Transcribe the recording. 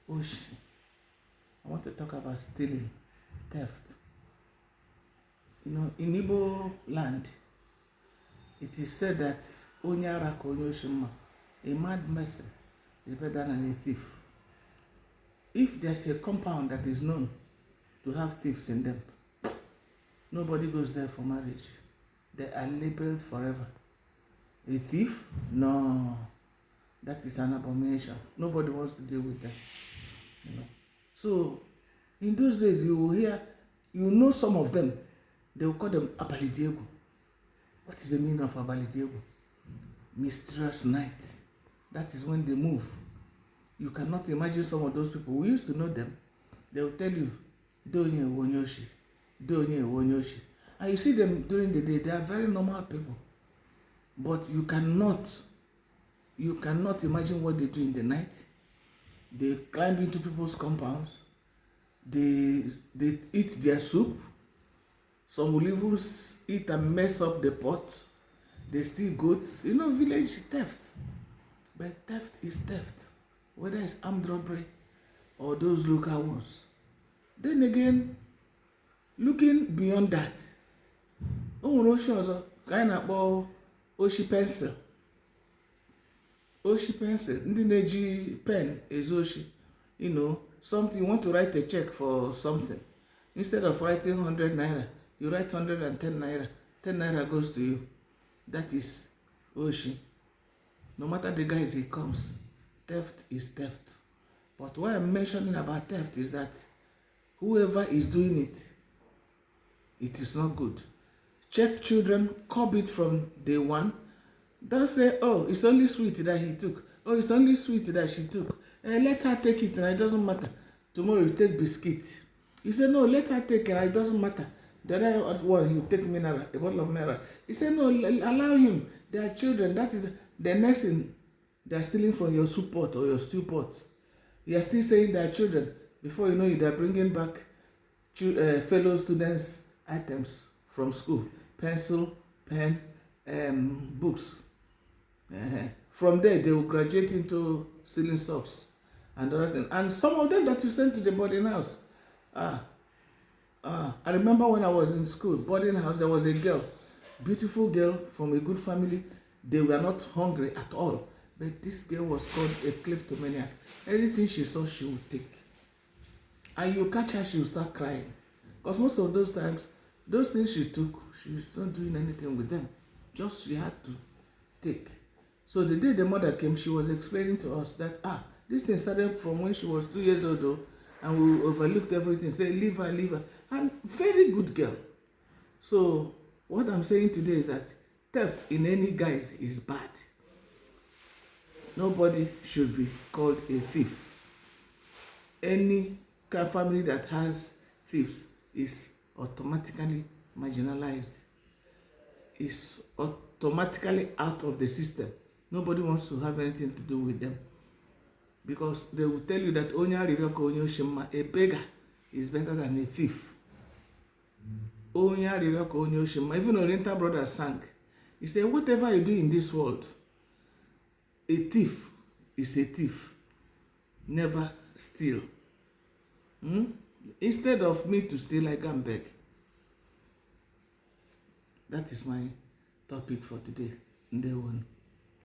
Oshi. I want to talk about stealing, theft. In Igbo land, it is said that Onye Oshi, a mad person is better than a thief. If there's a compound that is known to have thieves in them, nobody goes there for marriage. They are labeled forever. A thief? No. That is an abomination. Nobody wants to deal with them. So, in those days, you will hear, some of them, they will call them Abalidiego. What is the meaning of Abalidiego? Mysterious night. That is when they move. You cannot imagine some of those people. We used to know them. They will tell you, Onye Oshi, Onye Oshi. And you see them during the day, they are very normal people. But you cannot imagine what they do in the night. They climb into people's compounds. They eat their soup. Some will even eat and mess up the pot. They steal goats. Village theft. But theft is theft. Whether it's armed robbery or those local ones. Then again, looking beyond that, Onye Oshi also kind of Oshi pencil. Oshi pencil. Ndị na-eji pen ezu Oshi. Something, you want to write a check for something. Instead of writing 100 naira, you write 110 naira. 10 naira goes to you. That is Oshi. No matter the guys he comes, theft is theft. But why I'm mentioning about theft is that whoever is doing it, it is not good. Check children, curb it from day one. Don't say, oh, it's only sweet that he took. Oh, it's only sweet that she took. Let her take it and it doesn't matter. Tomorrow you take biscuit. You say, no, let her take it and it doesn't matter. The other one, he will take mineral, a bottle of mineral. You say, no, allow him. They are children. That is the next thing. They are stealing from your soup pot or your stew pot. You are still saying they are children. Before you know it, they are bringing back fellow students' items from school. Pencil, pen, books. From there, they will graduate into stealing socks and other things. And some of them that you sent to the boarding house. I remember when I was in school, boarding house, there was a girl, beautiful girl from a good family. They were not hungry at all. But this girl was called a kleptomaniac. Anything she saw, she would take. And you catch her, she will start crying. Because most of those times, those things she took, she's not doing anything with them. Just she had to take. So the day the mother came, she was explaining to us that, this thing started from when she was 2 years old, though, and we overlooked everything. Say, leave her, leave her. And very good girl. So what I'm saying today is that theft in any guise is bad. Nobody should be called a thief. Any family that has thieves is automatically marginalized. Is automatically out of the system. Nobody wants to have anything to do with them. Because they will tell you that Onye Oshi, a beggar is better than a thief. Onye Oshi, even Oriental Brothers sang. He said, whatever you do in this world, a thief is a thief. Never steal. Instead of me to steal, I can beg. That is my topic for today. Day one.